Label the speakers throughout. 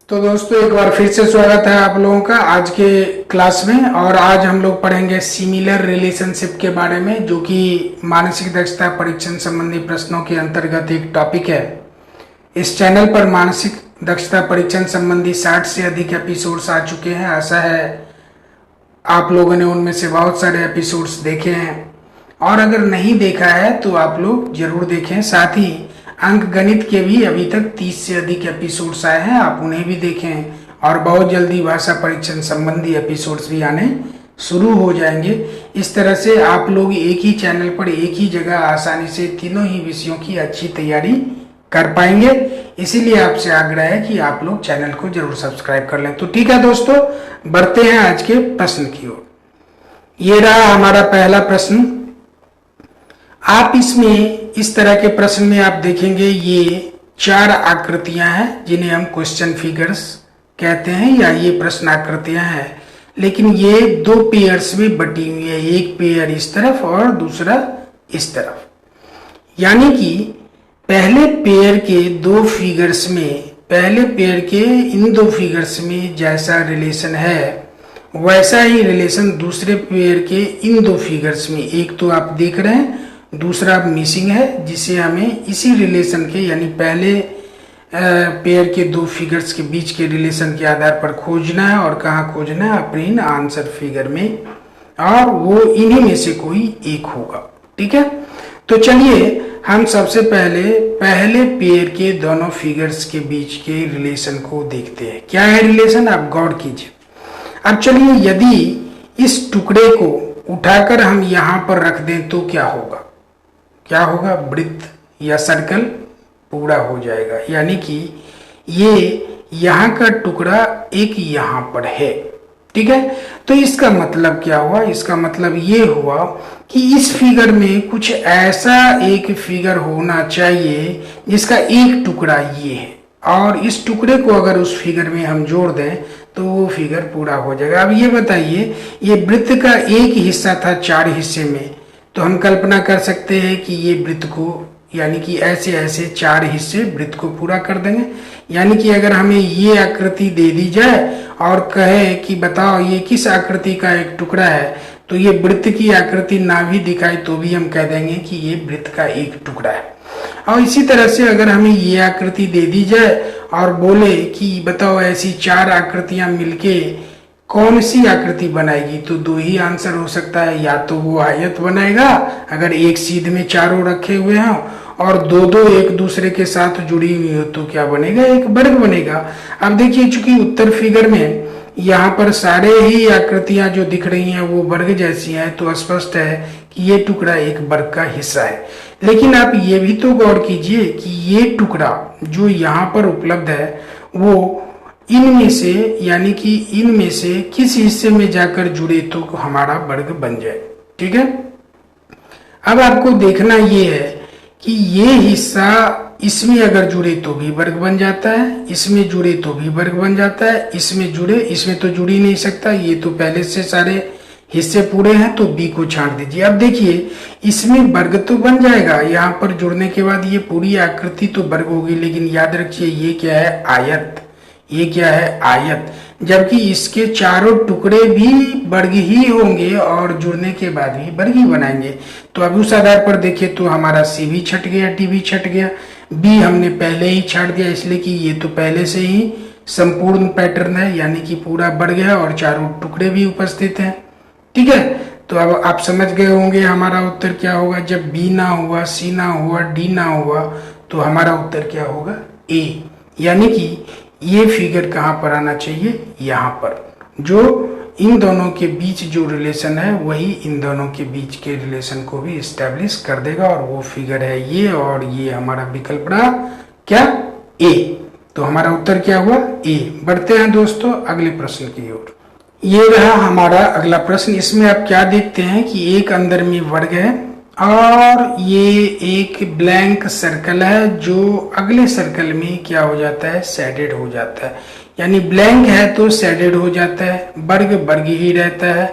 Speaker 1: तो दोस्तों एक बार फिर से स्वागत है आप लोगों का आज के क्लास में। और आज हम लोग पढ़ेंगे सिमिलर रिलेशनशिप के बारे में, जो कि मानसिक दक्षता परीक्षण संबंधी प्रश्नों के अंतर्गत एक टॉपिक है। इस चैनल पर मानसिक दक्षता परीक्षण संबंधी 60 से अधिक एपिसोड्स आ चुके हैं। आशा है आप लोगों ने उनमें से बहुत सारे एपिसोड्स देखे हैं, और अगर नहीं देखा है तो आप लोग जरूर देखें। साथ ही अंक गणित के भी अभी तक 30 से अधिक एपिसोड्स आए हैं, आप उन्हें भी देखें। और बहुत जल्दी भाषा परीक्षण संबंधी एपिसोड्स भी आने शुरू हो जाएंगे। इस तरह से आप लोग एक ही चैनल पर एक ही जगह आसानी से तीनों ही विषयों की अच्छी तैयारी कर पाएंगे। इसीलिए आपसे आग्रह है कि आप लोग चैनल को जरूर सब्सक्राइब कर लें। तो ठीक है दोस्तों, बढ़ते हैं आज के प्रश्न की ओर। ये रहा हमारा पहला प्रश्न। आप इसमें इस तरह के प्रश्न में आप देखेंगे ये 4 आकृतियां हैं, जिन्हें हम क्वेश्चन फिगर्स कहते हैं, या ये प्रश्न आकृतियां हैं। लेकिन ये 2 पेयर्स में बटी हुई है, एक पेयर इस तरफ और दूसरा इस तरफ। यानी कि पहले पेयर के 2 फिगर्स में, पहले पेयर के इन 2 फिगर्स में जैसा रिलेशन है वैसा ही रिलेशन दूसरे पेयर के इन 2 फिगर्स में, एक तो आप देख रहे हैं, दूसरा मिसिंग है, जिसे हमें इसी रिलेशन के यानी पहले पेयर के 2 फिगर्स के बीच के रिलेशन के आधार पर खोजना है। और कहाँ खोजना है? अपने इन आंसर फिगर में, और वो इन्हीं में से कोई एक होगा। ठीक है, तो चलिए हम सबसे पहले पेयर के दोनों फिगर्स के बीच के रिलेशन को देखते हैं। क्या है रिलेशन, आप गौर कीजिए। अब चलिए, यदि इस टुकड़े को उठाकर हम यहां पर रख दें तो क्या होगा? क्या होगा? वृत्त या सर्कल पूरा हो जाएगा। यानी कि ये यहाँ का टुकड़ा एक यहाँ पर है। ठीक है, तो इसका मतलब क्या हुआ? इसका मतलब ये हुआ कि इस फिगर में कुछ ऐसा एक फिगर होना चाहिए जिसका एक टुकड़ा ये है, और इस टुकड़े को अगर उस फिगर में हम जोड़ दें तो वो फिगर पूरा हो जाएगा। अब ये बताइए, ये वृत्त का एक हिस्सा था 4 हिस्से में, तो हम कल्पना कर सकते हैं कि ये वृत्त को, यानी कि ऐसे ऐसे 4 हिस्से वृत्त को पूरा कर देंगे। यानी कि अगर हमें ये आकृति दे दी जाए और कहे कि बताओ ये किस आकृति का एक टुकड़ा है, तो ये वृत्त की आकृति ना भी दिखाई तो भी हम कह देंगे कि ये वृत्त का एक टुकड़ा है। और इसी तरह से अगर हमें ये आकृति दे दी जाए और बोले कि बताओ ऐसी 4 आकृतियां मिलके कौन सी आकृति बनाएगी, तो 2 ही आंसर हो सकता है। या तो वो आयत बनाएगा अगर एक सीध में चारों रखे हुए हों, और 2-2 एक दूसरे के साथ जुड़ी हुई हो तो क्या बनेगा? एक वर्ग बनेगा। अब देखिए, चूंकि उत्तर फिगर में यहाँ पर सारे ही आकृतियां जो दिख रही हैं वो वर्ग जैसी हैं, तो स्पष्ट है कि ये टुकड़ा एक वर्ग का हिस्सा है। लेकिन आप ये भी तो गौर कीजिए कि ये टुकड़ा जो यहाँ पर उपलब्ध है वो इनमें से, यानी कि इनमें से किस हिस्से में जाकर जुड़े तो हमारा वर्ग बन जाए। ठीक है, अब आपको देखना ये है कि ये हिस्सा इसमें अगर जुड़े तो भी वर्ग बन जाता है, इसमें जुड़े तो भी वर्ग बन जाता है, इसमें जुड़े, इसमें तो जुड़ ही नहीं सकता, ये तो पहले से सारे हिस्से पूरे हैं, तो बी को छांट दीजिए। अब देखिए, इसमें वर्ग तो बन जाएगा, यहाँ पर जुड़ने के बाद ये पूरी आकृति तो वर्ग होगी। लेकिन याद रखिए, ये क्या है? आयत। ये क्या है? आयत। जबकि इसके चारों टुकड़े भी वर्ग ही होंगे और जुड़ने के बाद भी वर्ग ही बनाएंगे। तो अब उस आधार पर देखिए तो हमारा सी भी छट गया, डी भी छट गया, बी हमने पहले ही छाट दिया, इसलिए कि ये तो पहले से ही संपूर्ण पैटर्न है, यानी कि पूरा बढ़ गया और चारों टुकड़े भी उपस्थित हैं। ठीक है, तो अब आप समझ गए होंगे हमारा उत्तर क्या होगा। जब बी ना हुआ, सी ना हुआ, डी ना हुआ, तो हमारा उत्तर क्या होगा? ए। यानी कि ये फिगर कहाँ पर आना चाहिए? यहाँ पर। जो इन दोनों के बीच जो रिलेशन है वही इन दोनों के बीच के रिलेशन को भी एस्टेब्लिश कर देगा, और वो फिगर है ये, और ये हमारा विकल्प रहा क्या? ए। तो हमारा उत्तर क्या हुआ? ए। बढ़ते हैं दोस्तों अगले प्रश्न की ओर। ये रहा हमारा अगला प्रश्न। इसमें आप क्या देखते हैं कि एक अंदर में वर्ग है और ये एक ब्लैंक सर्कल है, जो अगले सर्कल में क्या हो जाता है? शेडेड हो जाता है। यानी ब्लैंक है तो शेडेड हो जाता है, वर्ग वर्ग ही रहता है।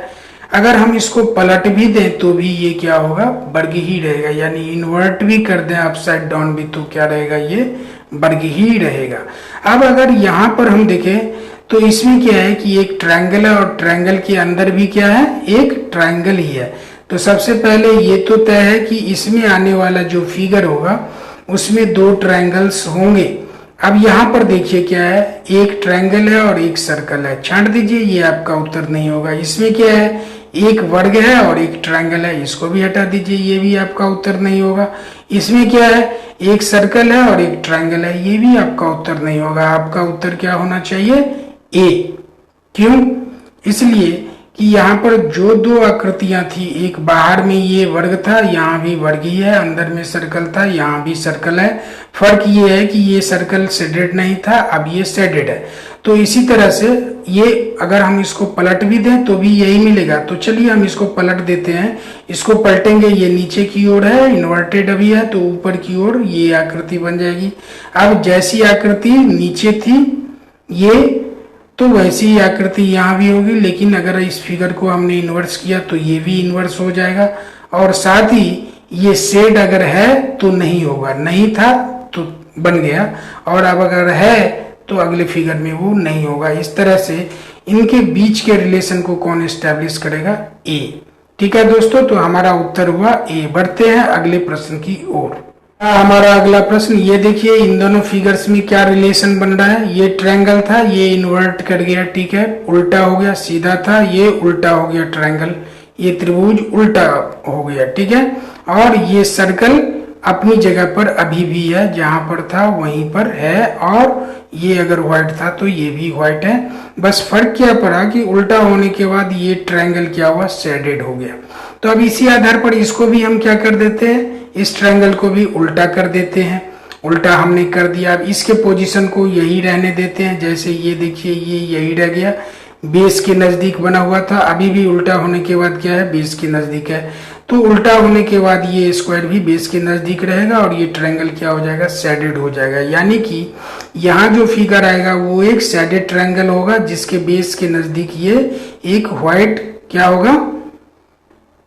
Speaker 1: अगर हम इसको पलट भी दें तो भी ये क्या होगा? वर्ग ही रहेगा। यानी इन्वर्ट भी कर दें अपसाइड डाउन भी तो क्या रहेगा? ये वर्ग ही रहेगा। अब अगर यहाँ पर हम देखें तो इसमें क्या है कि एक ट्रायंगल है और ट्रायंगल के अंदर भी क्या है, एक ट्रायंगल ही है। तो सबसे पहले ये तो तय है कि इसमें आने वाला जो फिगर होगा उसमें दो ट्रायंगल्स होंगे। अब यहाँ पर देखिए क्या है, एक ट्रायंगल है और एक सर्कल है, छांट दीजिए, ये आपका उत्तर नहीं होगा। इसमें क्या है, एक वर्ग है और एक ट्रायंगल है, इसको भी हटा दीजिए, ये भी आपका उत्तर नहीं होगा। इसमें क्या है, एक सर्कल है और एक ट्रायंगल है, ये भी आपका उत्तर नहीं होगा। आपका उत्तर क्या होना चाहिए, ए। क्यों, इसलिए कि यहाँ पर जो दो आकृतियां थी, एक बाहर में ये वर्ग था, यहाँ भी वर्ग ही है, अंदर में सर्कल था, यहाँ भी सर्कल है। फर्क ये है कि ये सर्कल शेडेड नहीं था, अब ये शेडेड है। तो इसी तरह से ये अगर हम इसको पलट भी दें तो भी यही मिलेगा। तो चलिए हम इसको पलट देते हैं, इसको पलटेंगे, ये नीचे की ओर है, इन्वर्टेड अभी है, तो ऊपर की ओर ये आकृति बन जाएगी। अब जैसी आकृति नीचे थी ये, तो वैसी ही आकृति यहाँ भी होगी, लेकिन अगर इस फिगर को हमने इन्वर्स किया तो ये भी इन्वर्स हो जाएगा। और साथ ही ये शेड अगर है तो नहीं होगा, नहीं था तो बन गया, और अब अगर है तो अगले फिगर में वो नहीं होगा। इस तरह से इनके बीच के रिलेशन को कौन एस्टेब्लिश करेगा, ए। ठीक है दोस्तों, तो हमारा उत्तर हुआ ए। बढ़ते हैं अगले प्रश्न की ओर। हमारा अगला प्रश्न ये देखिए, इन दोनों फिगर्स में क्या रिलेशन बन रहा है। ये ट्रायंगल था, ये इन्वर्ट कर गया, ठीक है, उल्टा हो गया, सीधा था, ये उल्टा हो गया ट्रायंगल, ये त्रिभुज उल्टा हो गया, ठीक है। और ये सर्कल अपनी जगह पर अभी भी है, जहां पर था वहीं पर है, और ये अगर व्हाइट था तो ये भी व्हाइट है। बस फर्क क्या पड़ा कि उल्टा होने के बाद ये ट्रायंगल क्या हुआ, शेडेड हो गया। तो अब इसी आधार पर इसको भी हम क्या कर देते हैं, इस ट्रायंगल को भी उल्टा कर देते हैं। उल्टा हमने कर दिया, अब इसके पोजीशन को यही रहने देते हैं। जैसे ये देखिए, ये यही रह गया, बेस के नजदीक बना हुआ था, अभी भी उल्टा होने के बाद क्या है, बेस के नजदीक है। तो उल्टा होने के बाद ये स्क्वायर भी बेस के नजदीक रहेगा और ये ट्रायंगल क्या हो जाएगा, शेडेड हो जाएगा। यानी कि यहाँ जो फिगर आएगा वो एक शेडेड ट्रायंगल होगा, जिसके बेस के नजदीक ये एक व्हाइट क्या होगा,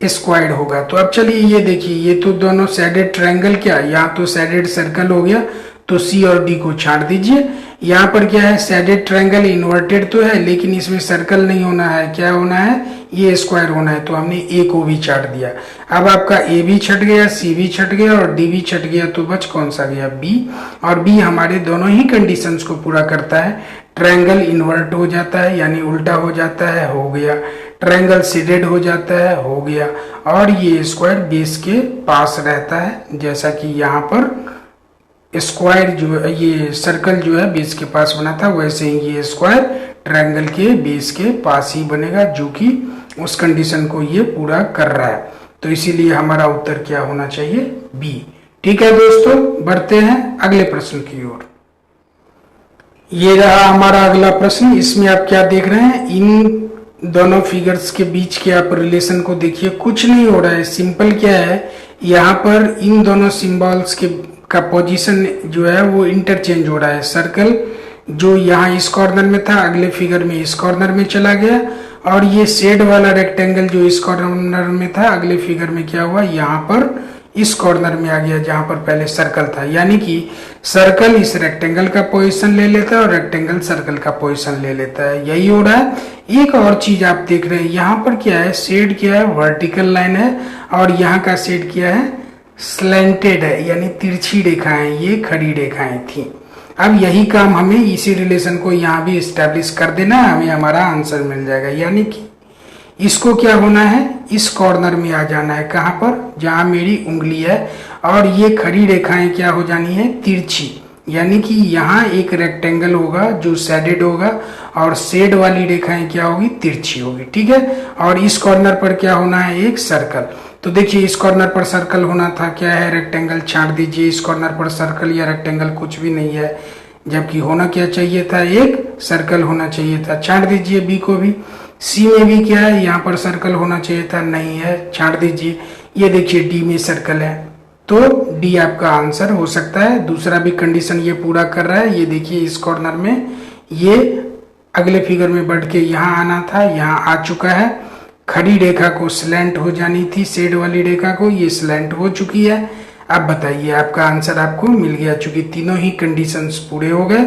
Speaker 1: स्क्वायर्ड होगा। तो अब चलिए ये देखिए, ये तो दोनों शेडेड ट्रायंगल, क्या यहाँ तो शेडेड सर्कल हो गया, तो सी और डी को छाट दीजिए। यहाँ पर क्या है, शेडेड ट्रायंगल इन्वर्टेड तो है, लेकिन इसमें सर्कल नहीं होना है, क्या होना है, ये स्क्वायर होना है, तो हमने ए को भी छाट दिया। अब आपका ए भी छट गया, सी भी छट गया और डी भी छट गया, तो बच कौन सा गया, बी। और बी हमारे दोनों ही कंडीशंस को पूरा करता है। ट्रायंगल इन्वर्ट हो जाता है यानी उल्टा हो जाता है, हो गया। ट्रायंगल शेडेड हो जाता है, हो गया। और ये स्क्वायर बेस के पास रहता है, जैसा कि यहाँ पर स्क्वायर जो है, ये सर्कल जो है बेस के पास बना था, वैसे ही ये स्क्वायर ट्रायंगल के बेस के पास ही बनेगा, जो कि उस कंडीशन को ये पूरा कर रहा है। तो इसीलिए हमारा उत्तर क्या होना चाहिए, बी। ठीक है दोस्तों, बढ़ते हैं अगले प्रश्न की ओर। ये रहा हमारा अगला प्रश्न। इसमें आप क्या देख रहे हैं, इन दोनों फिगर्स के बीच के आप रिलेशन को देखिए, कुछ नहीं हो रहा है, सिंपल क्या है, यहाँ पर इन दोनों सिंबल्स के का पोजीशन जो है वो इंटरचेंज हो रहा है। सर्कल जो यहाँ इस कॉर्नर में था, अगले फिगर में इस कॉर्नर में चला गया, और ये शेड वाला रेक्टेंगल जो इस कॉर्नर में था, अगले फिगर में क्या हुआ, यहाँ पर इस कॉर्नर में आ गया जहां पर पहले सर्कल था। यानी कि सर्कल इस रेक्टेंगल का पोजीशन ले लेता है और रेक्टेंगल सर्कल का पोजीशन ले लेता है, यही हो रहा है। एक और चीज आप देख रहे हैं, यहाँ पर क्या है, शेड क्या है, वर्टिकल लाइन है, और यहाँ का शेड क्या है, स्लैंटेड है, यानी तिरछी रेखाएं, ये खड़ी रेखाएं थी। अब यही काम हमें इसी रिलेशन को यहाँ भी एस्टेब्लिश कर देना है, हमें हमारा आंसर मिल जाएगा। यानी कि इसको क्या होना है, इस कॉर्नर में आ जाना है, कहाँ पर, जहां मेरी उंगली है, और ये खड़ी रेखाएं क्या हो जानी है, तिरछी। यानी कि यहाँ एक रेक्टेंगल होगा जो शेडेड होगा, और शेड वाली रेखाएं क्या होगी, तिरछी होगी, ठीक है। और इस कॉर्नर पर क्या होना है, एक सर्कल। तो देखिए इस कॉर्नर पर सर्कल होना था, क्या है, रेक्टेंगल, छांट दीजिए। इस कॉर्नर पर सर्कल या रेक्टेंगल कुछ भी नहीं है, जबकि होना क्या चाहिए था, एक सर्कल होना चाहिए था, छांट दीजिए। बी को भी, सी में भी क्या है, यहाँ पर सर्कल होना चाहिए था, नहीं है, छांट दीजिए। ये देखिए डी में सर्कल है, तो डी आपका आंसर हो सकता है। दूसरा भी कंडीशन ये पूरा कर रहा है। ये देखिए इस कॉर्नर में ये अगले फिगर में बढ़ के यहाँ आना था, यहाँ आ चुका है। खड़ी रेखा को स्लैंट हो जानी थी, शेड वाली रेखा को, ये स्लैंट हो चुकी है। अब बताइए आपका आंसर आपको मिल गया, चूंकि तीनों ही कंडीशंस पूरे हो गए।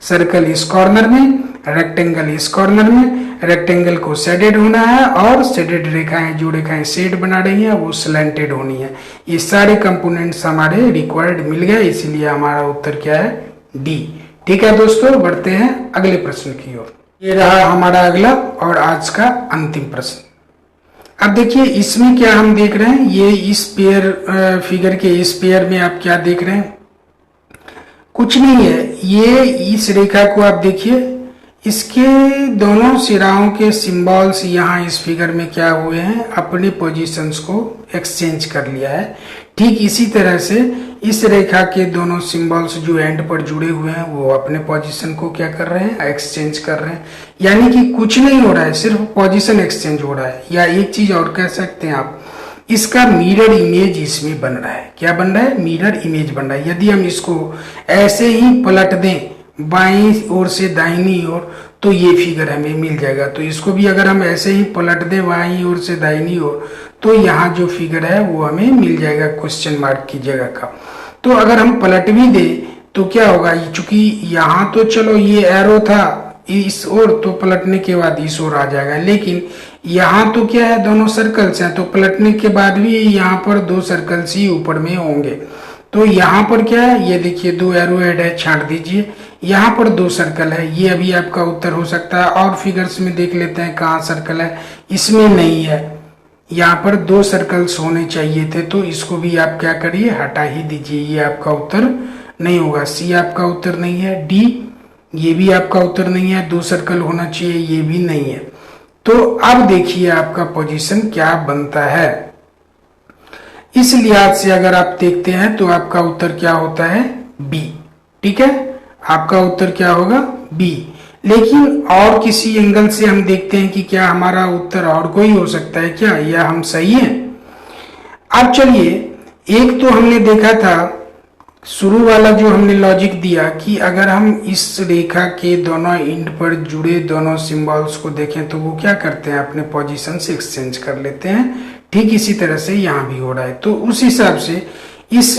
Speaker 1: सर्कल इस कॉर्नर में, रेक्टेंगल इस कॉर्नर में, रेक्टेंगल को शेडेड होना है और शेडेड रेखाएं जो रेखाएं शेड बना रही हैं वो स्लैंटेड होनी है। ये सारे कंपोनेंट्स हमारे रिक्वायर्ड मिल गए, इसीलिए हमारा उत्तर क्या है, डी। ठीक है दोस्तों, बढ़ते हैं अगले प्रश्न की ओर। ये रहा हमारा अगला और आज का अंतिम प्रश्न। अब देखिए इसमें क्या हम देख रहे हैं, ये इस पेयर फिगर के इस पेयर में आप क्या देख रहे हैं, कुछ नहीं है। ये इस रेखा को आप देखिए, इसके दोनों सिराओं के सिंबल्स यहाँ इस फिगर में क्या हुए हैं, अपने पोजीशंस को एक्सचेंज कर लिया है। ठीक इसी तरह से इस रेखा के दोनों सिंबल्स जो एंड पर जुड़े हुए हैं वो अपने पोजीशन को क्या कर रहे हैं, एक्सचेंज कर रहे हैं। यानी कि कुछ नहीं हो रहा है, सिर्फ पोजीशन एक्सचेंज हो रहा है। या एक चीज और कह सकते हैं आप, इसका मिरर इमेज इसमें बन रहा है। क्या बन रहा है, मिरर इमेज बन रहा है। यदि हम इसको ऐसे ही पलट दें बाईं ओर से दाहिनी ओर तो ये फिगर हमें मिल जाएगा। तो इसको भी अगर हम ऐसे ही पलट दें बाईं ओर से दाहिनी ओर तो यहाँ जो फिगर है वो हमें मिल जाएगा क्वेश्चन मार्क की जगह का। तो अगर हम पलट भी दें तो क्या होगा, चूंकि यहाँ तो चलो ये एरो था इस ओर, तो पलटने के बाद इस ओर आ जाएगा। लेकिन यहाँ तो क्या है, दोनों सर्कल्स हैं, तो पलटने के बाद भी यहाँ पर दो सर्कल्स ही ऊपर में होंगे। तो यहाँ पर क्या है, ये देखिए दो एरो हेड है, छांट दीजिए। यहाँ पर दो सर्कल है, ये अभी आपका उत्तर हो सकता है। और फिगर्स में देख लेते हैं कहाँ सर्कल है, इसमें नहीं है। यहाँ पर दो सर्कल्स होने चाहिए थे, तो इसको भी आप क्या करिए, हटा ही दीजिए। ये आपका उत्तर नहीं होगा, सी आपका उत्तर नहीं है। डी ये भी आपका उत्तर नहीं है, दो सर्कल होना चाहिए, ये भी नहीं है। तो अब देखिए आपका पोजीशन क्या बनता है। इस लिहाज से अगर आप देखते हैं तो आपका उत्तर क्या होता है, बी। ठीक है, आपका उत्तर क्या होगा, बी। लेकिन और किसी एंगल से हम देखते हैं कि क्या हमारा उत्तर और कोई हो सकता है क्या, या हम सही हैं। अब चलिए, एक तो हमने देखा था शुरू वाला जो हमने लॉजिक दिया कि अगर हम इस रेखा के दोनों एंड पर जुड़े दोनों सिंबल्स को देखें तो वो क्या करते हैं, अपने पोजीशन से एक्सचेंज कर लेते हैं। ठीक इसी तरह से यहाँ भी हो रहा है। तो उस हिसाब से इस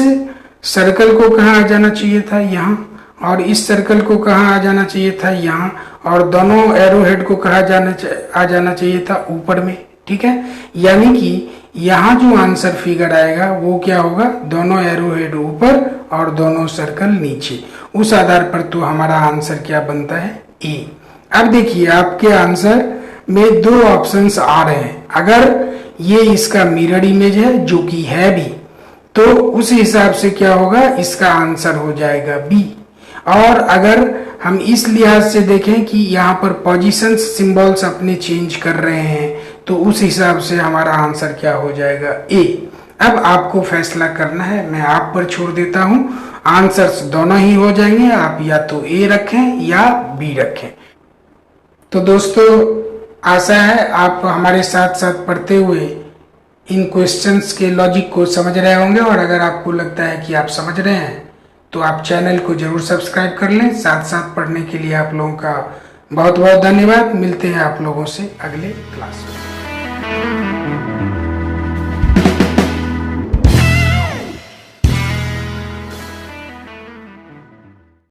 Speaker 1: सर्कल को कहाँ आ जाना चाहिए था, यहाँ, और इस सर्कल को कहाँ आ जाना चाहिए था, यहाँ, और दोनों एरो हेड को कहाँ आ जाना चाहिए था, ऊपर में। ठीक है, यानी कि यहाँ जो आंसर फिगर आएगा वो क्या होगा, दोनों एरो हेड ऊपर और दोनों सर्कल नीचे। उस आधार पर तो हमारा आंसर क्या बनता है, ए। अब देखिए आपके आंसर में दो ऑप्शंस आ रहे हैं। अगर ये इसका मिरर इमेज है, जो कि है भी, तो उस हिसाब से क्या होगा, इसका आंसर हो जाएगा बी। और अगर हम इस लिहाज से देखें कि यहाँ पर पोजीशन सिंबल्स अपने चेंज कर रहे हैं तो उस हिसाब से हमारा आंसर क्या हो जाएगा, ए। अब आपको फैसला करना है, मैं आप पर छोड़ देता हूं। आंसर्स दोनों ही हो जाएंगे, आप या तो ए रखें या बी रखें। तो दोस्तों आशा है आप हमारे साथ साथ पढ़ते हुए इन क्वेश्चंस के लॉजिक को समझ रहे होंगे। और अगर आपको लगता है कि आप समझ रहे हैं तो आप चैनल को जरूर सब्सक्राइब कर लें। साथ साथ पढ़ने के लिए आप लोगों का बहुत बहुत धन्यवाद। मिलते हैं आप लोगों से अगले क्लास में।